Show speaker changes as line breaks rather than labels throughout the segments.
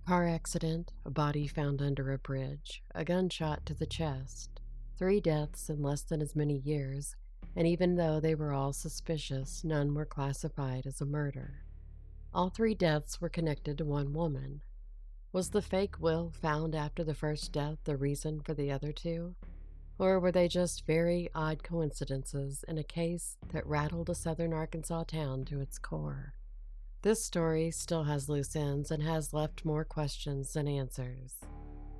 Car accident, a body found under a bridge, a gunshot to the chest. 3 deaths in less than as many years, and even though they were all suspicious, none were classified as a murder. All 3 deaths were connected to one woman. Was the fake will found after the first death the reason for the other two? Or were they just very odd coincidences in a case that rattled a southern Arkansas town to its core? This story still has loose ends and has left more questions than answers.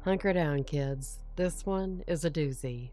Hunker down, kids. This one is a doozy.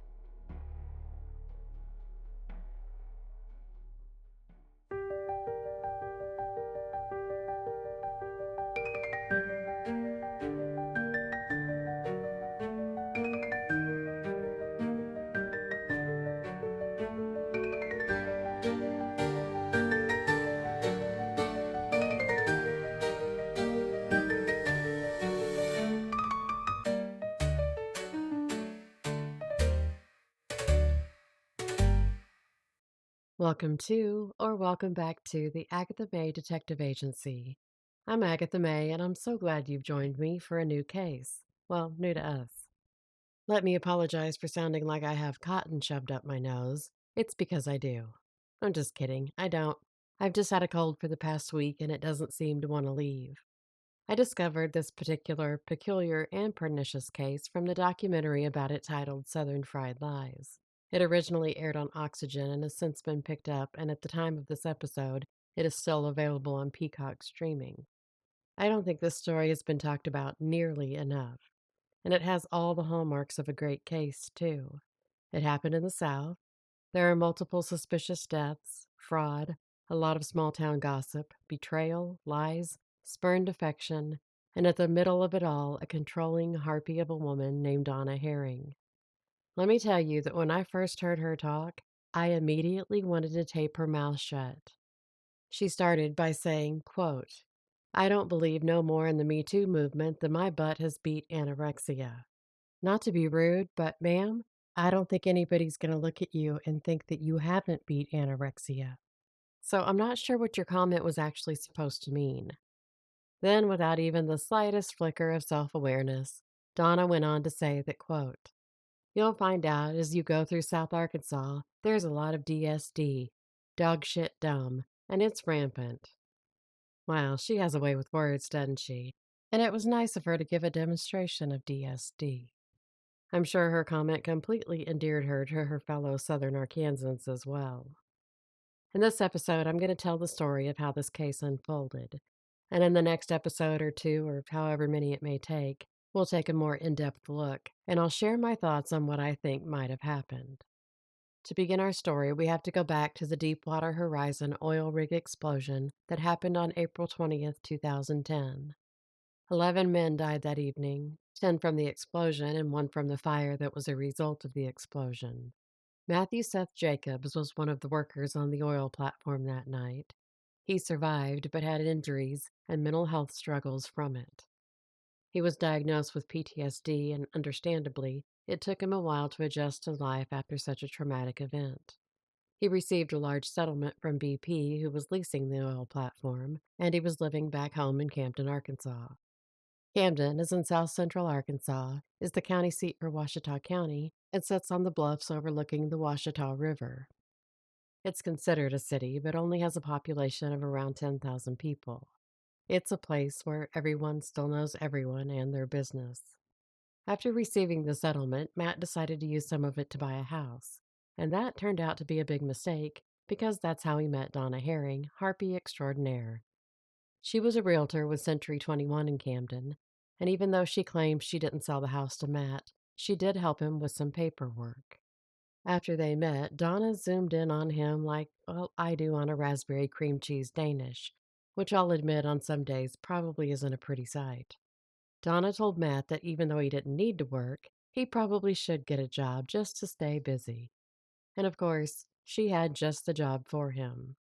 Welcome back to the Agatha May Detective Agency. I'm Agatha May, and I'm so glad you've joined me for a new case. Well, new to us. Let me apologize for sounding like I have cotton shoved up my nose. It's because I do. I'm just kidding. I don't. I've just had a cold for the past week, and it doesn't seem to want to leave. I discovered this particular, peculiar, and pernicious case from the documentary about it titled Southern Fried Lies. It originally aired on Oxygen and has since been picked up, and at the time of this episode, it is still available on Peacock streaming. I don't think this story has been talked about nearly enough, and it has all the hallmarks of a great case, too. It happened in the South. There are multiple suspicious deaths, fraud, a lot of small town gossip, betrayal, lies, spurned affection, and at the middle of it all, a controlling harpy of a woman named Donna Herring. Let me tell you that when I first heard her talk, I immediately wanted to tape her mouth shut. She started by saying, quote, "I don't believe no more in the Me Too movement than my butt has beat anorexia. Not to be rude, but ma'am, I don't think anybody's going to look at you and think that you haven't beat anorexia. So I'm not sure what your comment was actually supposed to mean." Then, without even the slightest flicker of self-awareness, Donna went on to say that, quote, "You'll find out as you go through South Arkansas, there's a lot of DSD, dog shit dumb, and it's rampant." Wow, she has a way with words, doesn't she? And it was nice of her to give a demonstration of DSD. I'm sure her comment completely endeared her to her fellow Southern Arkansans as well. In this episode, I'm going to tell the story of how this case unfolded. And in the next episode or two, or however many it may take, we'll take a more in depth look, and I'll share my thoughts on what I think might have happened. To begin our story, we have to go back to the Deepwater Horizon oil rig explosion that happened on April 20th, 2010. 11 men died that evening, 10 from the explosion and 1 from the fire that was a result of the explosion. Matthew Seth Jacobs was one of the workers on the oil platform that night. He survived but had injuries and mental health struggles from it. He was diagnosed with PTSD, and understandably, it took him a while to adjust to life after such a traumatic event. He received a large settlement from BP, who was leasing the oil platform, and he was living back home in Camden, Arkansas. Camden is in south central Arkansas, is the county seat for Ouachita County, and sits on the bluffs overlooking the Ouachita River. It's considered a city, but only has a population of around 10,000 people. It's a place where everyone still knows everyone and their business. After receiving the settlement, Matt decided to use some of it to buy a house, and that turned out to be a big mistake because that's how he met Donna Herring, harpy extraordinaire. She was a realtor with Century 21 in Camden, and even though she claimed she didn't sell the house to Matt, she did help him with some paperwork. After they met, Donna zoomed in on him like, well, I do on a raspberry cream cheese Danish, which I'll admit on some days probably isn't a pretty sight. Donna told Matt that even though he didn't need to work, he probably should get a job just to stay busy. And of course, she had just the job for him.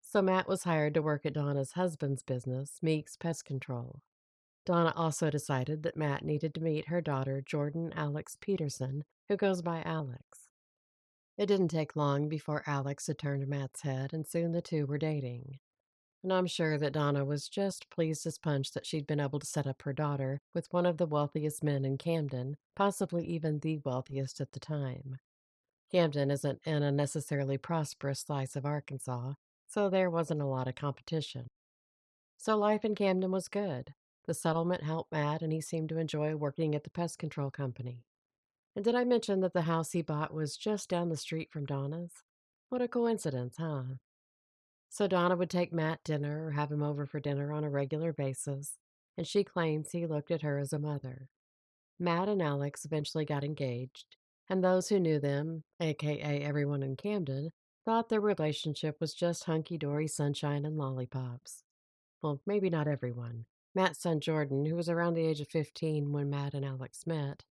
So Matt was hired to work at Donna's husband's business, Meek's Pest Control. Donna also decided that Matt needed to meet her daughter, Jordan Alex Peterson, who goes by Alex. It didn't take long before Alex had turned Matt's head, and soon the two were dating. And I'm sure that Donna was just pleased as punch that she'd been able to set up her daughter with one of the wealthiest men in Camden, possibly even the wealthiest at the time. Camden isn't in a necessarily prosperous slice of Arkansas, so there wasn't a lot of competition. So life in Camden was good. The settlement helped Matt, and he seemed to enjoy working at the pest control company. And did I mention that the house he bought was just down the street from Donna's? What a coincidence, huh? So Donna would take Matt dinner or have him over for dinner on a regular basis, and she claims he looked at her as a mother. Matt and Alex eventually got engaged, and those who knew them, aka everyone in Camden, thought their relationship was just hunky dory sunshine and lollipops. Well, maybe not everyone. Matt's son Jordan, who was around the age of 15 when Matt and Alex met,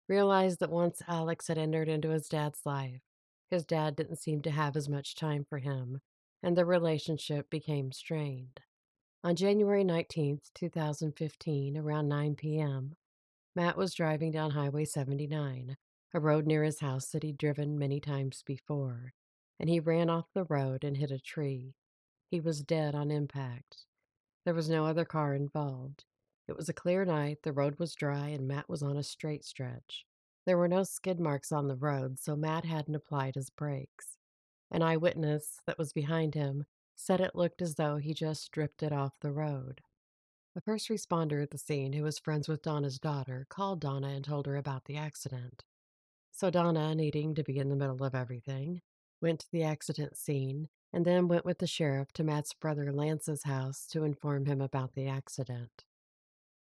realized that once Alex had entered into his dad's life, his dad didn't seem to have as much time for him, and the relationship became strained. On January 19th, 2015, around 9 p.m., Matt was driving down Highway 79, a road near his house that he'd driven many times before, and he ran off the road and hit a tree. He was dead on impact. There was no other car involved. It was a clear night, the road was dry, and Matt was on a straight stretch. There were no skid marks on the road, so Matt hadn't applied his brakes. An eyewitness that was behind him said it looked as though he just drifted off the road. A first responder at the scene, who was friends with Donna's daughter, called Donna and told her about the accident. So Donna, needing to be in the middle of everything, went to the accident scene and then went with the sheriff to Matt's brother Lance's house to inform him about the accident.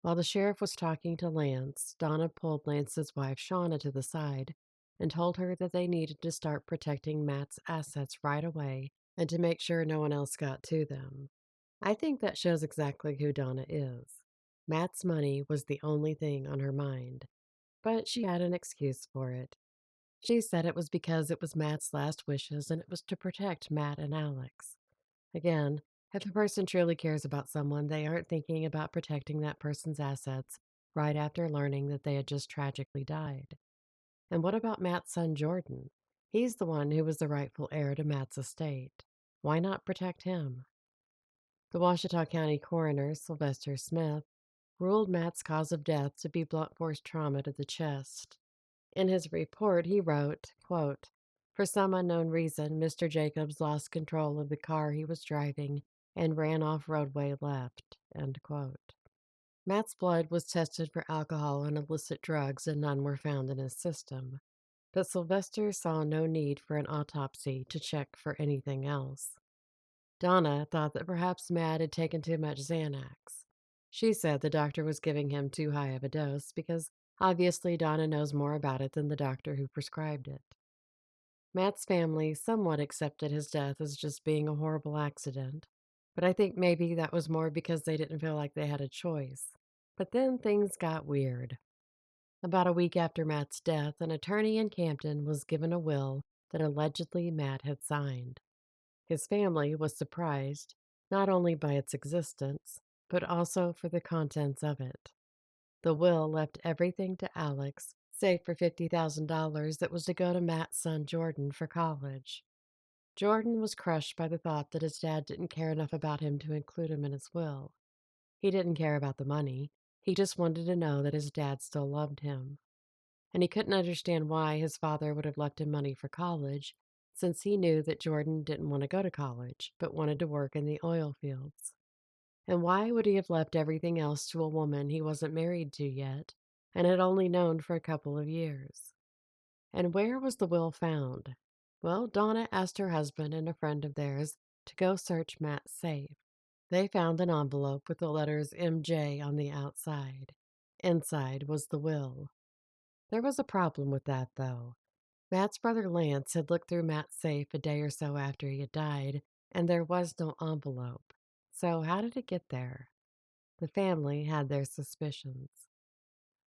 While the sheriff was talking to Lance, Donna pulled Lance's wife Shauna to the side and told her that they needed to start protecting Matt's assets right away and to make sure no one else got to them. I think that shows exactly who Donna is. Matt's money was the only thing on her mind, but she had an excuse for it. She said it was because it was Matt's last wishes and it was to protect Matt and Alex. Again, if a person truly cares about someone, they aren't thinking about protecting that person's assets right after learning that they had just tragically died. And what about Matt's son Jordan? He's the one who was the rightful heir to Matt's estate. Why not protect him? The Washita County coroner, Sylvester Smith, ruled Matt's cause of death to be blunt force trauma to the chest. In his report, he wrote, quote, "For some unknown reason, Mr. Jacobs lost control of the car he was driving and ran off roadway left." End quote. Matt's blood was tested for alcohol and illicit drugs, and none were found in his system. But Sylvester saw no need for an autopsy to check for anything else. Donna thought that perhaps Matt had taken too much Xanax. She said the doctor was giving him too high of a dose because obviously Donna knows more about it than the doctor who prescribed it. Matt's family somewhat accepted his death as just being a horrible accident, but I think maybe that was more because they didn't feel like they had a choice. But then things got weird. About a week after Matt's death, an attorney in Camden was given a will that allegedly Matt had signed. His family was surprised, not only by its existence, but also for the contents of it. The will left everything to Alex, save for $50,000 that was to go to Matt's son Jordan for college. Jordan was crushed by the thought that his dad didn't care enough about him to include him in his will. He didn't care about the money, he just wanted to know that his dad still loved him. And he couldn't understand why his father would have left him money for college, since he knew that Jordan didn't want to go to college, but wanted to work in the oil fields. And why would he have left everything else to a woman he wasn't married to yet, and had only known for a couple of years? And where was the will found? Well, Donna asked her husband and a friend of theirs to go search Matt's safe. They found an envelope with the letters MJ on the outside. Inside was the will. There was a problem with that, though. Matt's brother Lance had looked through Matt's safe a day or so after he had died, and there was no envelope. So, how did it get there? The family had their suspicions.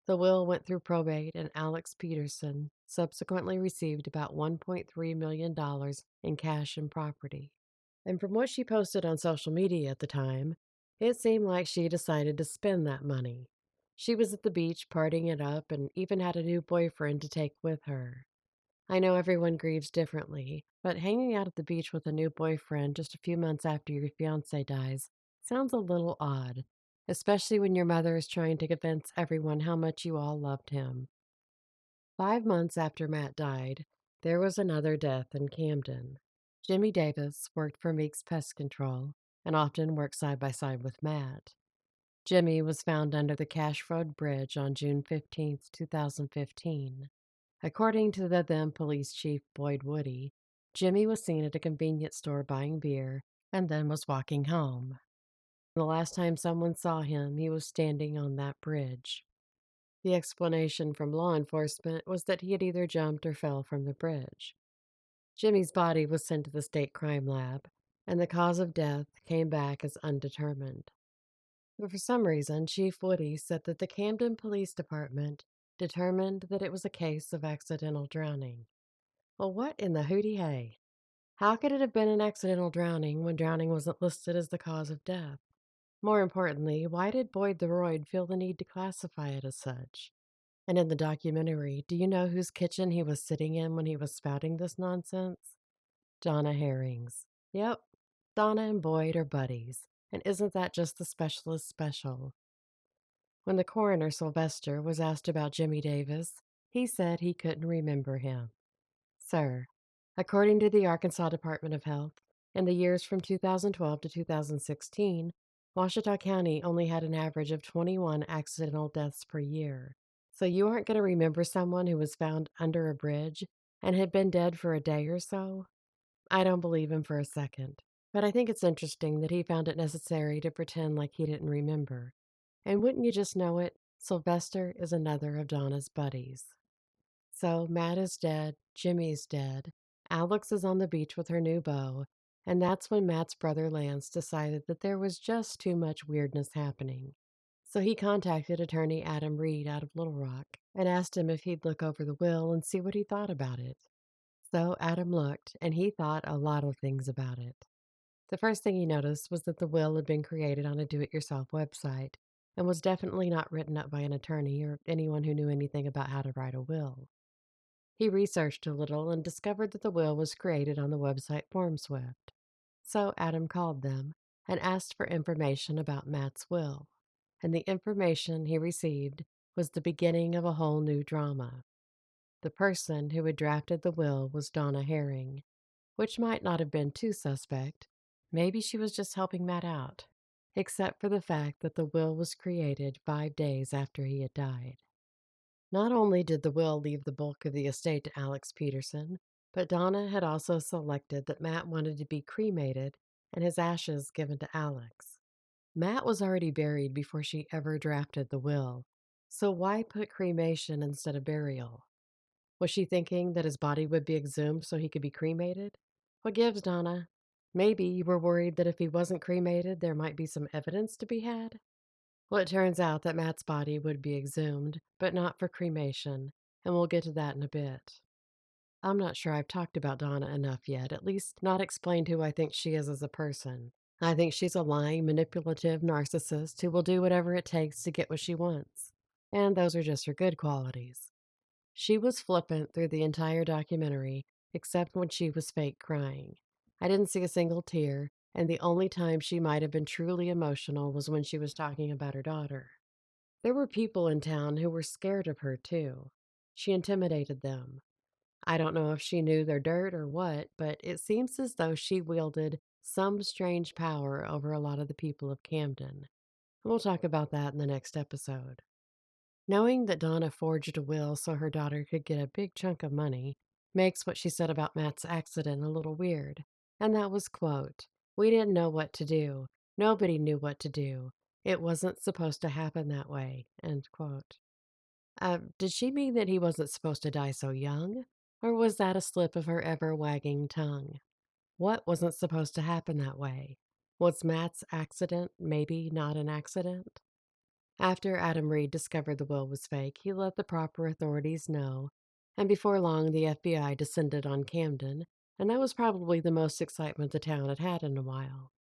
The will went through probate, and Alex Peterson subsequently received about $1.3 million in cash and property. And from what she posted on social media at the time, it seemed like she decided to spend that money. She was at the beach partying it up and even had a new boyfriend to take with her. I know everyone grieves differently, but hanging out at the beach with a new boyfriend just a few months after your fiance dies sounds a little odd, especially when your mother is trying to convince everyone how much you all loved him. 5 months after Matt died, there was another death in Camden. Jimmy Davis worked for Meek's Pest Control and often worked side by side with Matt. Jimmy was found under the Cash Road Bridge on June 15, 2015. According to the then police chief Boyd Woody, Jimmy was seen at a convenience store buying beer and then was walking home. The last time someone saw him, he was standing on that bridge. The explanation from law enforcement was that he had either jumped or fell from the bridge. Jimmy's body was sent to the state crime lab, and the cause of death came back as undetermined. But for some reason, Chief Woody said that the Camden Police Department determined that it was a case of accidental drowning. Well, what in the hooty hay? How could it have been an accidental drowning when drowning wasn't listed as the cause of death? More importantly, why did Boyd the Royd feel the need to classify it as such? And in the documentary, do you know whose kitchen he was sitting in when he was spouting this nonsense? Donna Herring's. Yep, Donna and Boyd are buddies. And isn't that just the specialist special? When the coroner, Sylvester, was asked about Jimmy Davis, he said he couldn't remember him. Sir, according to the Arkansas Department of Health, in the years from 2012 to 2016, Ouachita County only had an average of 21 accidental deaths per year. So you aren't going to remember someone who was found under a bridge and had been dead for a day or so? I don't believe him for a second. But I think it's interesting that he found it necessary to pretend like he didn't remember. And wouldn't you just know it, Sylvester is another of Donna's buddies. So Matt is dead, Jimmy's dead, Alex is on the beach with her new beau, and that's when Matt's brother Lance decided that there was just too much weirdness happening. So he contacted attorney Adam Reed out of Little Rock and asked him if he'd look over the will and see what he thought about it. So Adam looked, and he thought a lot of things about it. The first thing he noticed was that the will had been created on a do-it-yourself website and was definitely not written up by an attorney or anyone who knew anything about how to write a will. He researched a little and discovered that the will was created on the website FormSwift. So Adam called them and asked for information about Matt's will. And the information he received was the beginning of a whole new drama. The person who had drafted the will was Donna Herring, which might not have been too suspect. Maybe she was just helping Matt out, except for the fact that the will was created 5 days after he had died. Not only did the will leave the bulk of the estate to Alex Peterson, but Donna had also selected that Matt wanted to be cremated and his ashes given to Alex. Matt was already buried before she ever drafted the will, so why put cremation instead of burial? Was she thinking that his body would be exhumed so he could be cremated? What gives, Donna? Maybe you were worried that if he wasn't cremated, there might be some evidence to be had? Well, it turns out that Matt's body would be exhumed, but not for cremation, and we'll get to that in a bit. I'm not sure I've talked about Donna enough yet, at least not explained who I think she is as a person. I think she's a lying, manipulative narcissist who will do whatever it takes to get what she wants. And those are just her good qualities. She was flippant through the entire documentary, except when she was fake crying. I didn't see a single tear, and the only time she might have been truly emotional was when she was talking about her daughter. There were people in town who were scared of her, too. She intimidated them. I don't know if she knew their dirt or what, but it seems as though she wielded some strange power over a lot of the people of Camden. We'll talk about that in the next episode. Knowing that Donna forged a will so her daughter could get a big chunk of money makes what she said about Matt's accident a little weird. And that was, quote, "We didn't know what to do. Nobody knew what to do. It wasn't supposed to happen that way," end quote. Did she mean that he wasn't supposed to die so young? Or was that a slip of her ever-wagging tongue? What wasn't supposed to happen that way? Was Matt's accident maybe not an accident? After Adam Reed discovered the will was fake, he let the proper authorities know, and before long the FBI descended on Camden, and that was probably the most excitement the town had had in a while.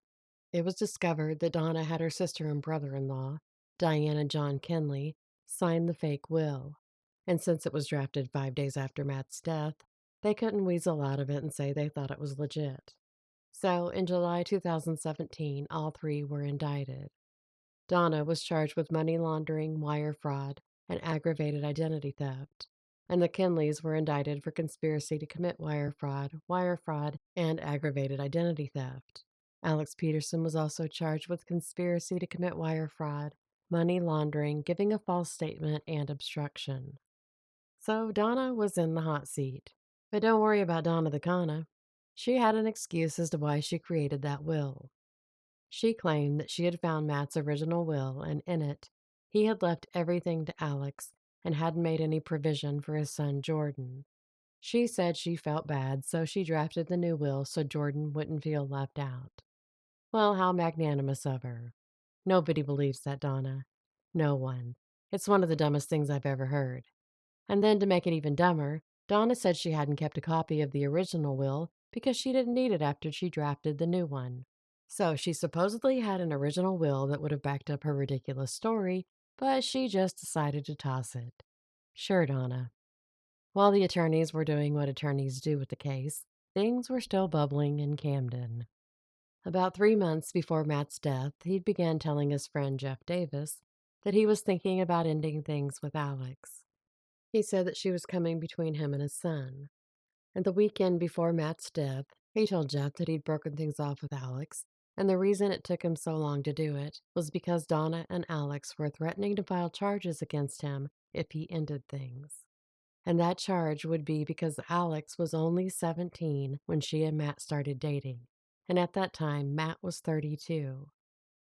It was discovered that Donna had her sister and brother-in-law, Diane and John Kenley, sign the fake will, and since it was drafted 5 days after Matt's death, They couldn't weasel out of it and say they thought it was legit. So, in July 2017, all three were indicted. Donna was charged with money laundering, wire fraud, and aggravated identity theft. And the Kinleys were indicted for conspiracy to commit wire fraud, and aggravated identity theft. Alex Peterson was also charged with conspiracy to commit wire fraud, money laundering, giving a false statement, and obstruction. So Donna was in the hot seat. But don't worry about Donna the Kana. She had an excuse as to why she created that will. She claimed that she had found Matt's original will, and in it, he had left everything to Alex and hadn't made any provision for his son Jordan. She said she felt bad, so she drafted the new will so Jordan wouldn't feel left out. Well, how magnanimous of her. Nobody believes that, Donna. No one. It's one of the dumbest things I've ever heard. And then to make it even dumber, Donna said she hadn't kept a copy of the original will because she didn't need it after she drafted the new one. So she supposedly had an original will that would have backed up her ridiculous story, but she just decided to toss it. Sure, Donna. While the attorneys were doing what attorneys do with the case, things were still bubbling in Camden. About 3 months before Matt's death, he'd began telling his friend Jeff Davis that he was thinking about ending things with Alex. He said that she was coming between him and his son. And the weekend before Matt's death, he told Jeff that he'd broken things off with Alex, and the reason it took him so long to do it was because Donna and Alex were threatening to file charges against him if he ended things. And that charge would be because Alex was only 17 when she and Matt started dating, and at that time, Matt was 32.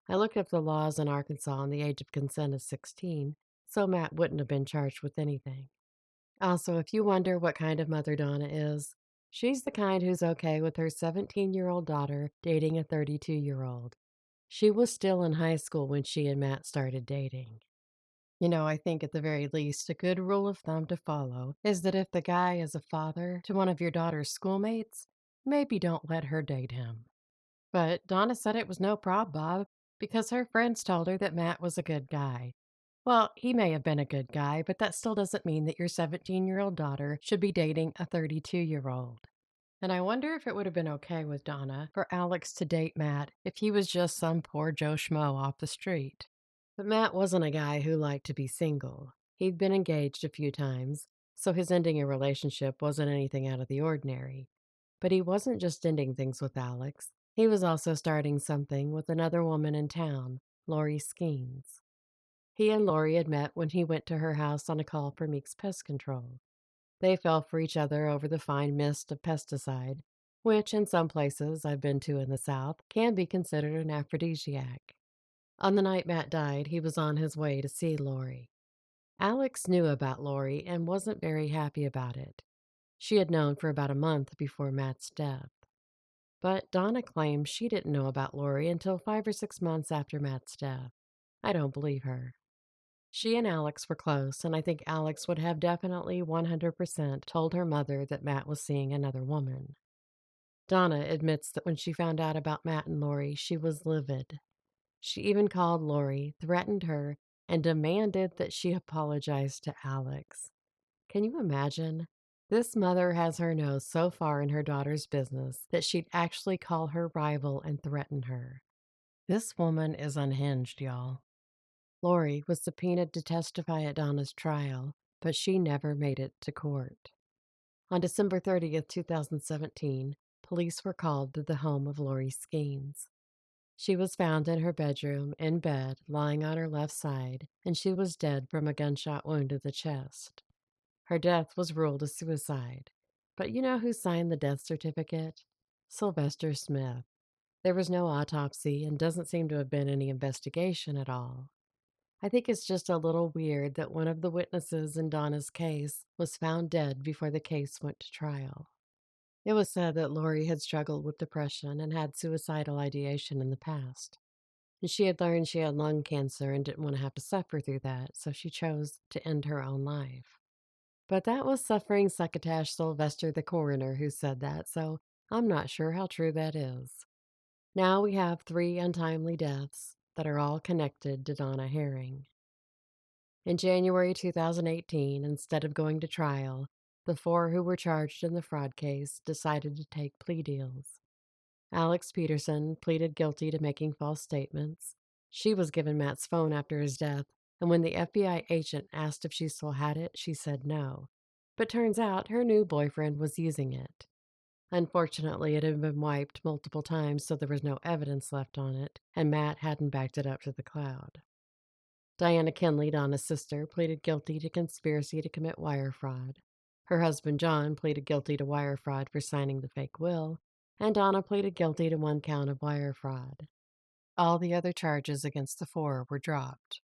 I looked up the laws in Arkansas and the age of consent is 16, so Matt wouldn't have been charged with anything. Also, if you wonder what kind of mother Donna is, she's the kind who's okay with her 17-year-old daughter dating a 32-year-old. She was still in high school when she and Matt started dating. I think at the very least, a good rule of thumb to follow is that if the guy is a father to one of your daughter's schoolmates, maybe don't let her date him. But Donna said it was no prob, Bob, because her friends told her that Matt was a good guy. Well, he may have been a good guy, but that still doesn't mean that your 17-year-old daughter should be dating a 32-year-old. And I wonder if it would have been okay with Donna for Alex to date Matt if he was just some poor Joe Schmo off the street. But Matt wasn't a guy who liked to be single. He'd been engaged a few times, so his ending a relationship wasn't anything out of the ordinary. But he wasn't just ending things with Alex. He was also starting something with another woman in town, Lori Skeens. He and Lori had met when he went to her house on a call for Meek's Pest Control. They fell for each other over the fine mist of pesticide, which in some places I've been to in the South can be considered an aphrodisiac. On the night Matt died, he was on his way to see Lori. Alex knew about Lori and wasn't very happy about it. She had known for about a month before Matt's death. But Donna claims she didn't know about Lori until 5 or 6 months after Matt's death. I don't believe her. She and Alex were close, and I think Alex would have definitely 100% told her mother that Matt was seeing another woman. Donna admits that when she found out about Matt and Lori, she was livid. She even called Lori, threatened her, and demanded that she apologize to Alex. Can you imagine? This mother has her nose so far in her daughter's business that she'd actually call her rival and threaten her. This woman is unhinged, y'all. Lori was subpoenaed to testify at Donna's trial, but she never made it to court. On December 30th, 2017, police were called to the home of Lori Skeens. She was found in her bedroom, in bed, lying on her left side, and she was dead from a gunshot wound to the chest. Her death was ruled a suicide. But you know who signed the death certificate? Sylvester Smith. There was no autopsy and doesn't seem to have been any investigation at all. I think it's just a little weird that one of the witnesses in Donna's case was found dead before the case went to trial. It was said that Lori had struggled with depression and had suicidal ideation in the past. And she had learned she had lung cancer and didn't want to have to suffer through that, so she chose to end her own life. But that was suffering succotash Sylvester the coroner who said that, so I'm not sure how true that is. Now we have 3 untimely deaths that are all connected to Donna Herring. In January 2018, instead of going to trial, The four who were charged in the fraud case decided to take plea deals. Alex Peterson pleaded guilty to making false statements. She was given Matt's phone after his death, and when the FBI agent asked if she still had it, she said no. But turns out her new boyfriend was using it. Unfortunately, it had been wiped multiple times, so there was no evidence left on it, and Matt hadn't backed it up to the cloud. Diana Kinley, Donna's sister, pleaded guilty to conspiracy to commit wire fraud. Her husband, John, pleaded guilty to wire fraud for signing the fake will, and Donna pleaded guilty to 1 count of wire fraud. All the other charges against the four were dropped.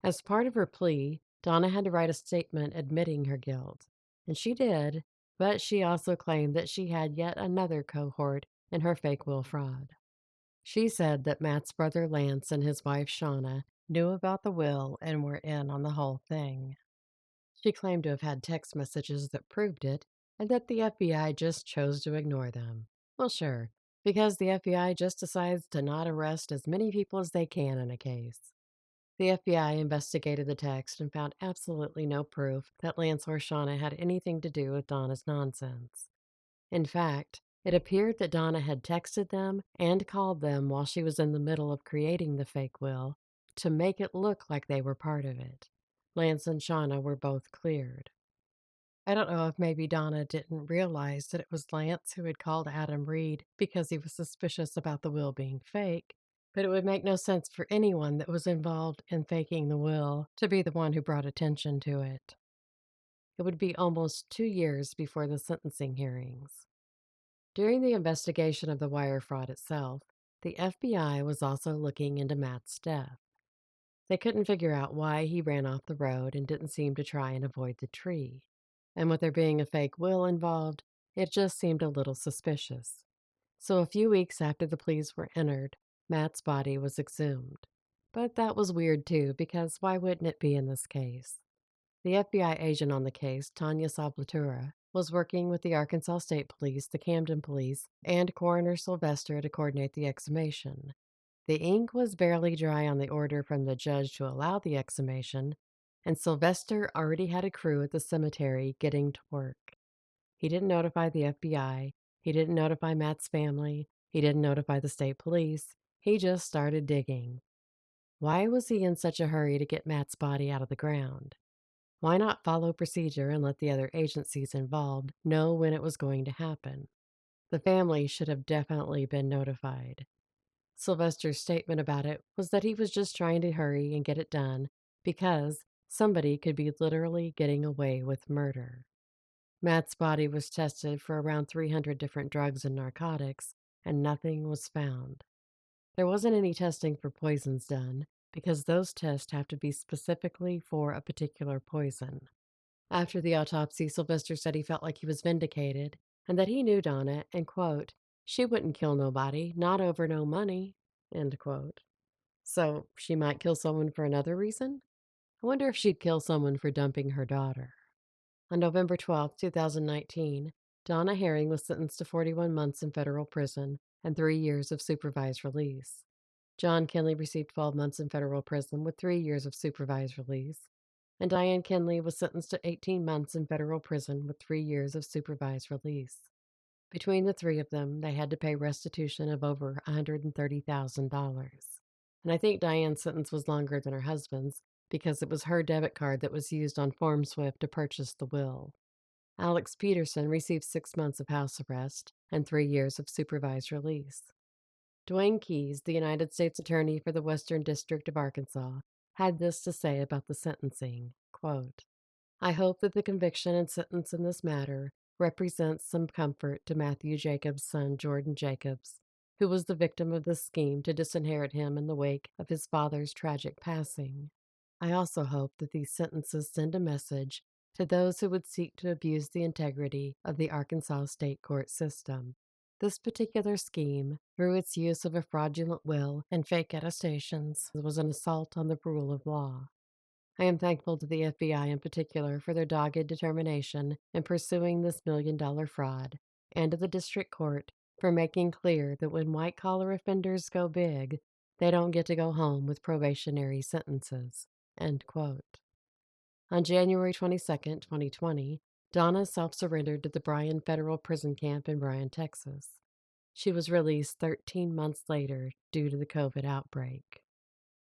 As part of her plea, Donna had to write a statement admitting her guilt, and she did, but she also claimed that she had yet another cohort in her fake will fraud. She said that Matt's brother Lance and his wife Shauna knew about the will and were in on the whole thing. She claimed to have had text messages that proved it, and that the FBI just chose to ignore them. Well, sure, because the FBI just decides to not arrest as many people as they can in a case. The FBI investigated the text and found absolutely no proof that Lance or Shauna had anything to do with Donna's nonsense. In fact, it appeared that Donna had texted them and called them while she was in the middle of creating the fake will to make it look like they were part of it. Lance and Shauna were both cleared. I don't know if maybe Donna didn't realize that it was Lance who had called Adam Reed because he was suspicious about the will being fake, but it would make no sense for anyone that was involved in faking the will to be the one who brought attention to it. It would be almost 2 years before the sentencing hearings. During the investigation of the wire fraud itself, the FBI was also looking into Matt's death. They couldn't figure out why he ran off the road and didn't seem to try and avoid the tree. And with there being a fake will involved, it just seemed a little suspicious. So a few weeks after the pleas were entered, Matt's body was exhumed. But that was weird too, because why wouldn't it be in this case? The FBI agent on the case, Tanya Sablatura, was working with the Arkansas State Police, the Camden Police, and Coroner Sylvester to coordinate the exhumation. The ink was barely dry on the order from the judge to allow the exhumation, and Sylvester already had a crew at the cemetery getting to work. He didn't notify the FBI, he didn't notify Matt's family, he didn't notify the state police, he just started digging. Why was he in such a hurry to get Matt's body out of the ground? Why not follow procedure and let the other agencies involved know when it was going to happen? The family should have definitely been notified. Sylvester's statement about it was that he was just trying to hurry and get it done because somebody could be literally getting away with murder. Matt's body was tested for around 300 different drugs and narcotics, and nothing was found. There wasn't any testing for poisons done because those tests have to be specifically for a particular poison. After the autopsy, Sylvester said he felt like he was vindicated and that he knew Donna and, quote, she wouldn't kill nobody, not over no money, end quote. So she might kill someone for another reason? I wonder if she'd kill someone for dumping her daughter. On November 12, 2019, Donna Herring was sentenced to 41 months in federal prison and 3 years of supervised release. John Kinley received 12 months in federal prison with 3 years of supervised release, and Diane Kinley was sentenced to 18 months in federal prison with 3 years of supervised release. Between the three of them, they had to pay restitution of over $130,000. And I think Diane's sentence was longer than her husband's because it was her debit card that was used on FormSwift to purchase the will. Alex Peterson received 6 months of house arrest and 3 years of supervised release. Dwayne Keyes, the United States Attorney for the Western District of Arkansas, had this to say about the sentencing, quote, I hope that the conviction and sentence in this matter represents some comfort to Matthew Jacobs' son, Jordan Jacobs, who was the victim of the scheme to disinherit him in the wake of his father's tragic passing. I also hope that these sentences send a message to those who would seek to abuse the integrity of the Arkansas state court system. This particular scheme, through its use of a fraudulent will and fake attestations, was an assault on the rule of law. I am thankful to the FBI in particular for their dogged determination in pursuing this $1 million fraud, and to the district court for making clear that when white-collar offenders go big, they don't get to go home with probationary sentences. End quote. On January 22, 2020, Donna self-surrendered to the Bryan Federal Prison Camp in Bryan, Texas. She was released 13 months later due to the COVID outbreak.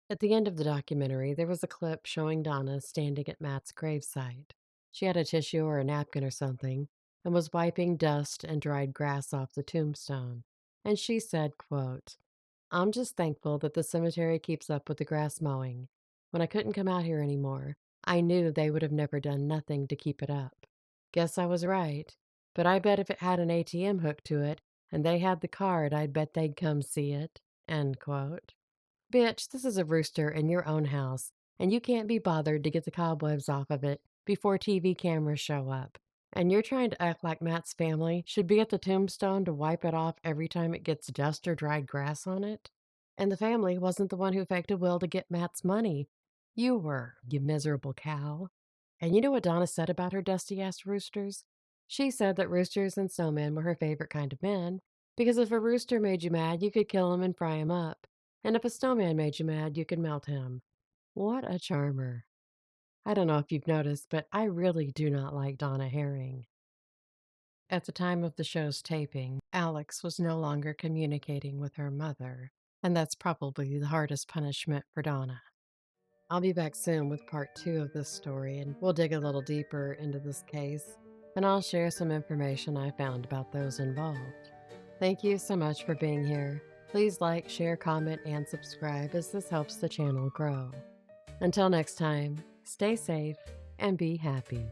At the end of the documentary, there was a clip showing Donna standing at Matt's gravesite. She had a tissue or a napkin or something and was wiping dust and dried grass off the tombstone. And she said, quote, "I'm just thankful that the cemetery keeps up with the grass mowing. When I couldn't come out here anymore, I knew they would have never done nothing to keep it up. Guess I was right. But I bet if it had an ATM hooked to it and they had the card, I'd bet they'd come see it." End quote. Bitch, this is a rooster in your own house, and you can't be bothered to get the cobwebs off of it before TV cameras show up. And you're trying to act like Matt's family should be at the tombstone to wipe it off every time it gets dust or dried grass on it? And the family wasn't the one who faked a will to get Matt's money. You were, you miserable cow. And you know what Donna said about her dusty-ass roosters? She said that roosters and snowmen were her favorite kind of men, because if a rooster made you mad, you could kill him and fry him up. And if a snowman made you mad, you could melt him. What a charmer. I don't know if you've noticed, but I really do not like Donna Herring. At the time of the show's taping, Alex was no longer communicating with her mother, and that's probably the hardest punishment for Donna. I'll be back soon with part 2 of this story, and we'll dig a little deeper into this case, and I'll share some information I found about those involved. Thank you so much for being here. Please like, share, comment, and subscribe as this helps the channel grow. Until next time, stay safe and be happy.